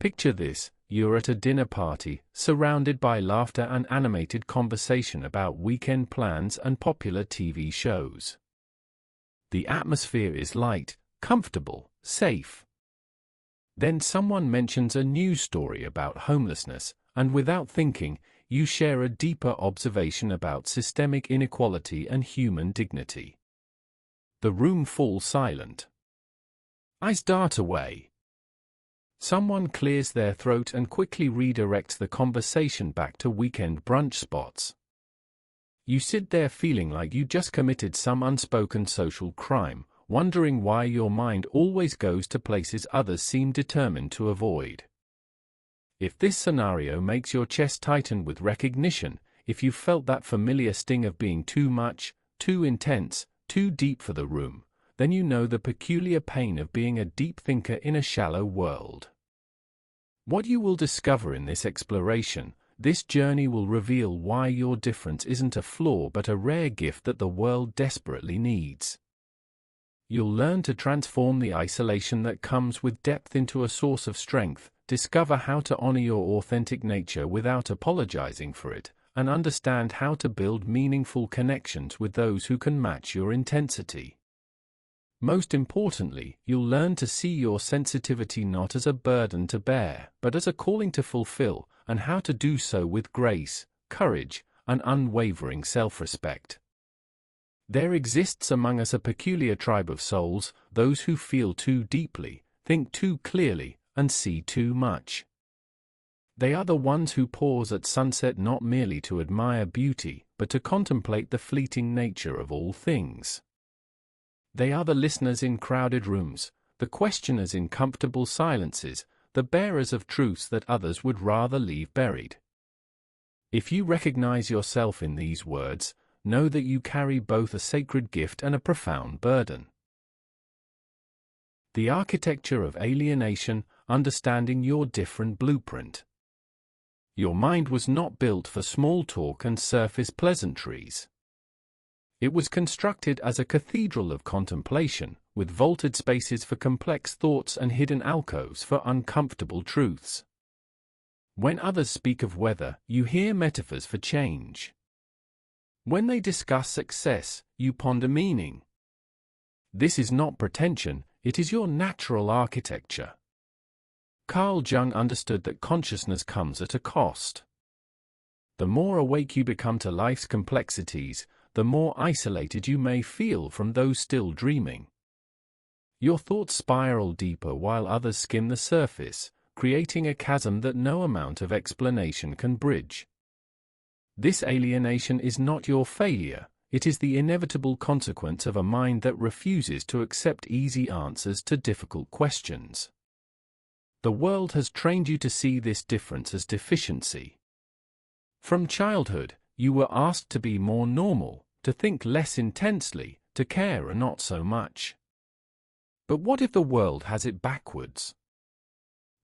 Picture this: you're at a dinner party, surrounded by laughter and animated conversation about weekend plans and popular TV shows. The atmosphere is light, comfortable, safe. Then someone mentions a news story about homelessness, and without thinking, you share a deeper observation about systemic inequality and human dignity. The room falls silent. Eyes dart away. Someone clears their throat and quickly redirects the conversation back to weekend brunch spots. You sit there feeling like you just committed some unspoken social crime, wondering why your mind always goes to places others seem determined to avoid. If this scenario makes your chest tighten with recognition, if you felt that familiar sting of being too much, too intense, too deep for the room, then you know the peculiar pain of being a deep thinker in a shallow world. What you will discover in this exploration, this journey will reveal why your difference isn't a flaw but a rare gift that the world desperately needs. You'll learn to transform the isolation that comes with depth into a source of strength, discover how to honor your authentic nature without apologizing for it, and understand how to build meaningful connections with those who can match your intensity. Most importantly, you'll learn to see your sensitivity not as a burden to bear, but as a calling to fulfill, and how to do so with grace, courage, and unwavering self-respect. There exists among us a peculiar tribe of souls, those who feel too deeply, think too clearly, and see too much. They are the ones who pause at sunset not merely to admire beauty, but to contemplate the fleeting nature of all things. They are the listeners in crowded rooms, the questioners in comfortable silences, the bearers of truths that others would rather leave buried. If you recognize yourself in these words, know that you carry both a sacred gift and a profound burden. The architecture of alienation, understanding your different blueprint. Your mind was not built for small talk and surface pleasantries. It was constructed as a cathedral of contemplation, with vaulted spaces for complex thoughts and hidden alcoves for uncomfortable truths. When others speak of weather, you hear metaphors for change. When they discuss success, you ponder meaning. This is not pretension, it is your natural architecture. Carl Jung understood that consciousness comes at a cost. The more awake you become to life's complexities, the more isolated you may feel from those still dreaming. Your thoughts spiral deeper while others skim the surface, creating a chasm that no amount of explanation can bridge. This alienation is not your failure, it is the inevitable consequence of a mind that refuses to accept easy answers to difficult questions. The world has trained you to see this difference as deficiency. From childhood, you were asked to be more normal, to think less intensely, to care not so much. But what if the world has it backwards?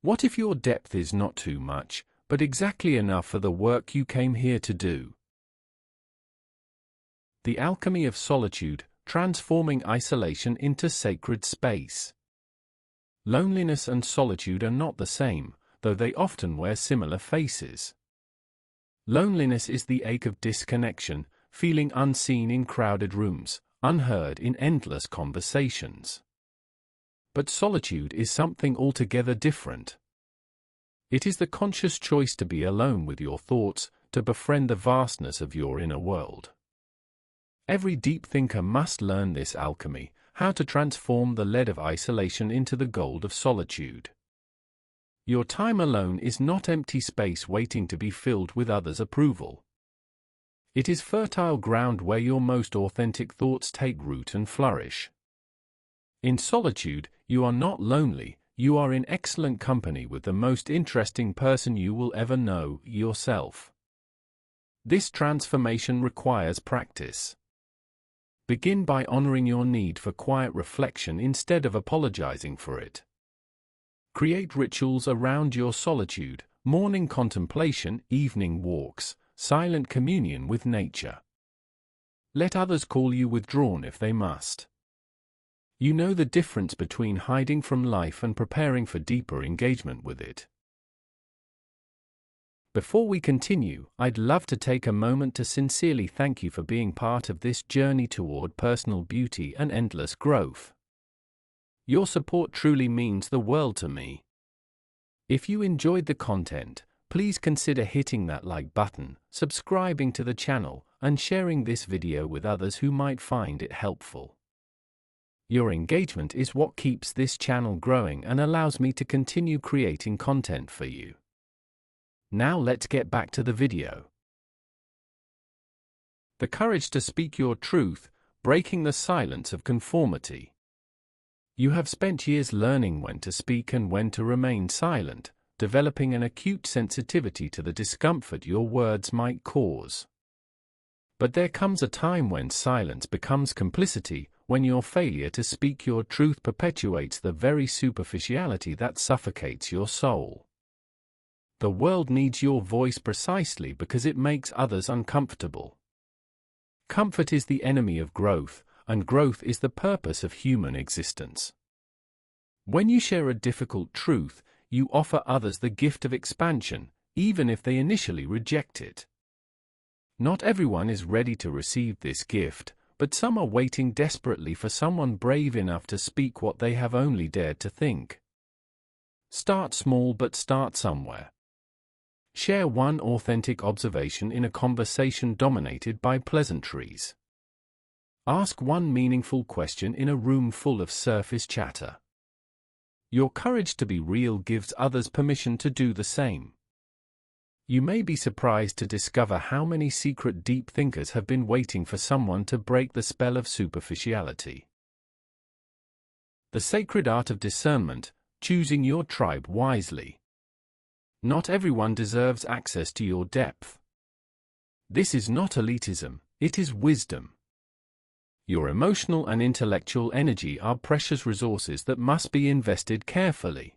What if your depth is not too much, but exactly enough for the work you came here to do? The alchemy of solitude, transforming isolation into sacred space. Loneliness and solitude are not the same, though they often wear similar faces. Loneliness is the ache of disconnection, feeling unseen in crowded rooms, unheard in endless conversations. But solitude is something altogether different. It is the conscious choice to be alone with your thoughts, to befriend the vastness of your inner world. Every deep thinker must learn this alchemy, how to transform the lead of isolation into the gold of solitude. Your time alone is not empty space waiting to be filled with others' approval. It is fertile ground where your most authentic thoughts take root and flourish. In solitude, you are not lonely, you are in excellent company with the most interesting person you will ever know, yourself. This transformation requires practice. Begin by honoring your need for quiet reflection instead of apologizing for it. Create rituals around your solitude, morning contemplation, evening walks, silent communion with nature. Let others call you withdrawn if they must. You know the difference between hiding from life and preparing for deeper engagement with it. Before we continue, I'd love to take a moment to sincerely thank you for being part of this journey toward personal beauty and endless growth. Your support truly means the world to me. If you enjoyed the content, please consider hitting that like button, subscribing to the channel, and sharing this video with others who might find it helpful. Your engagement is what keeps this channel growing and allows me to continue creating content for you. Now let's get back to the video. The courage to speak your truth, breaking the silence of conformity. You have spent years learning when to speak and when to remain silent, developing an acute sensitivity to the discomfort your words might cause. But there comes a time when silence becomes complicity, when your failure to speak your truth perpetuates the very superficiality that suffocates your soul. The world needs your voice precisely because it makes others uncomfortable. Comfort is the enemy of growth, and growth is the purpose of human existence. When you share a difficult truth, you offer others the gift of expansion, even if they initially reject it. Not everyone is ready to receive this gift, but some are waiting desperately for someone brave enough to speak what they have only dared to think. Start small, but start somewhere. Share one authentic observation in a conversation dominated by pleasantries. Ask one meaningful question in a room full of surface chatter. Your courage to be real gives others permission to do the same. You may be surprised to discover how many secret deep thinkers have been waiting for someone to break the spell of superficiality. The sacred art of discernment, choosing your tribe wisely. Not everyone deserves access to your depth. This is not elitism, it is wisdom. Your emotional and intellectual energy are precious resources that must be invested carefully.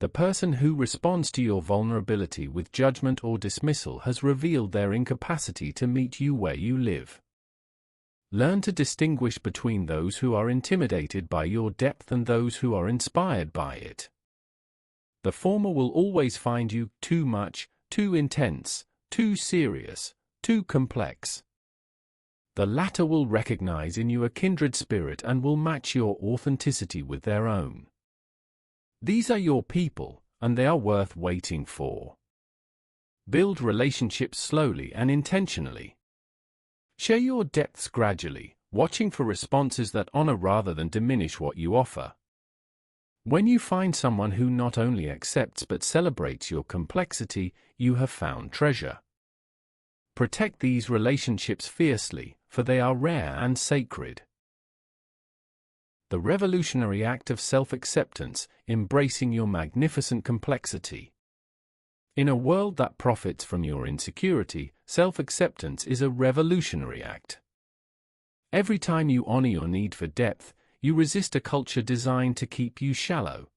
The person who responds to your vulnerability with judgment or dismissal has revealed their incapacity to meet you where you live. Learn to distinguish between those who are intimidated by your depth and those who are inspired by it. The former will always find you too much, too intense, too serious, too complex. The latter will recognize in you a kindred spirit and will match your authenticity with their own. These are your people, and they are worth waiting for. Build relationships slowly and intentionally. Share your depths gradually, watching for responses that honor rather than diminish what you offer. When you find someone who not only accepts but celebrates your complexity, you have found treasure. Protect these relationships fiercely, for they are rare and sacred. The revolutionary act of self-acceptance, embracing your magnificent complexity. In a world that profits from your insecurity, self-acceptance is a revolutionary act. Every time you honor your need for depth, you resist a culture designed to keep you shallow.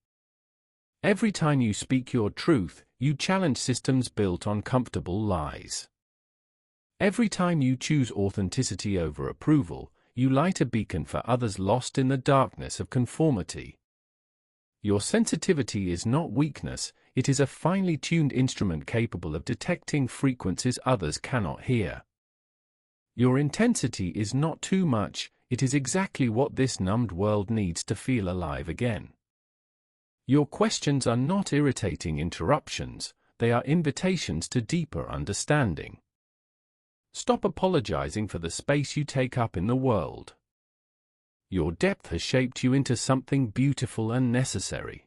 Every time you speak your truth, you challenge systems built on comfortable lies. Every time you choose authenticity over approval, you light a beacon for others lost in the darkness of conformity. Your sensitivity is not weakness, it is a finely tuned instrument capable of detecting frequencies others cannot hear. Your intensity is not too much, it is exactly what this numbed world needs to feel alive again. Your questions are not irritating interruptions, they are invitations to deeper understanding. Stop apologizing for the space you take up in the world. Your depth has shaped you into something beautiful and necessary.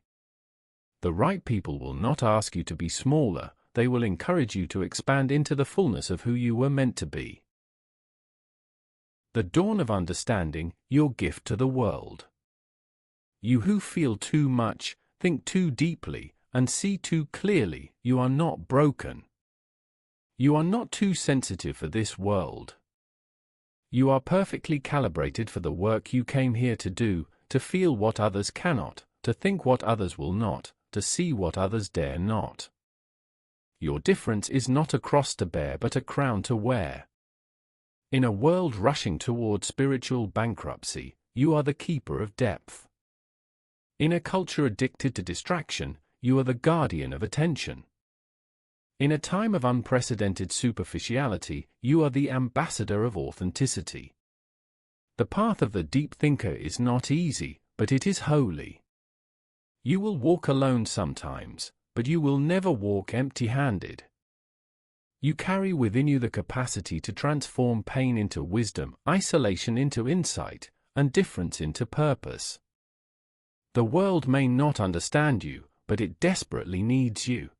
The right people will not ask you to be smaller, they will encourage you to expand into the fullness of who you were meant to be. The dawn of understanding, your gift to the world. You who feel too much, think too deeply, and see too clearly, you are not broken. You are not too sensitive for this world. You are perfectly calibrated for the work you came here to do, to feel what others cannot, to think what others will not, to see what others dare not. Your difference is not a cross to bear but a crown to wear. In a world rushing toward spiritual bankruptcy, you are the keeper of depth. In a culture addicted to distraction, you are the guardian of attention. In a time of unprecedented superficiality, you are the ambassador of authenticity. The path of the deep thinker is not easy, but it is holy. You will walk alone sometimes, but you will never walk empty-handed. You carry within you the capacity to transform pain into wisdom, isolation into insight, and difference into purpose. The world may not understand you, but it desperately needs you.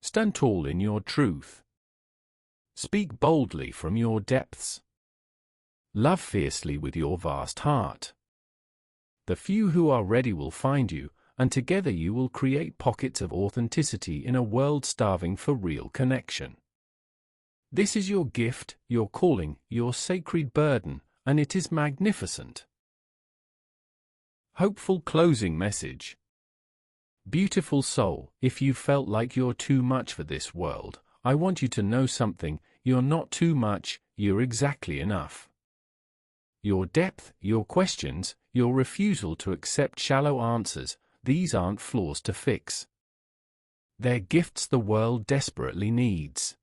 Stand tall in your truth. Speak boldly from your depths. Love fiercely with your vast heart. The few who are ready will find you, and together you will create pockets of authenticity in a world starving for real connection. This is your gift, your calling, your sacred burden, and it is magnificent. Hopeful closing message. Beautiful soul, if you felt like you're too much for this world, I want you to know something: you're not too much, you're exactly enough. Your depth, your questions, your refusal to accept shallow answers, these aren't flaws to fix. They're gifts the world desperately needs.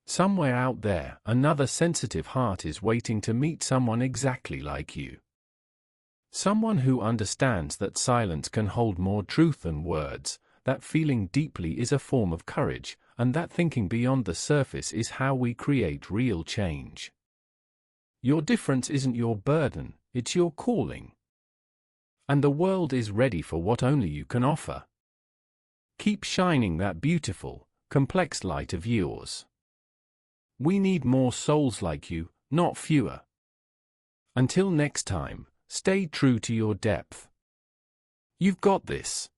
Somewhere out there, another sensitive heart is waiting to meet someone exactly like you. Someone who understands that silence can hold more truth than words, that feeling deeply is a form of courage, and that thinking beyond the surface is how we create real change. Your difference isn't your burden, it's your calling. And the world is ready for what only you can offer. Keep shining that beautiful, complex light of yours. We need more souls like you, not fewer. Until next time, stay true to your depth. You've got this.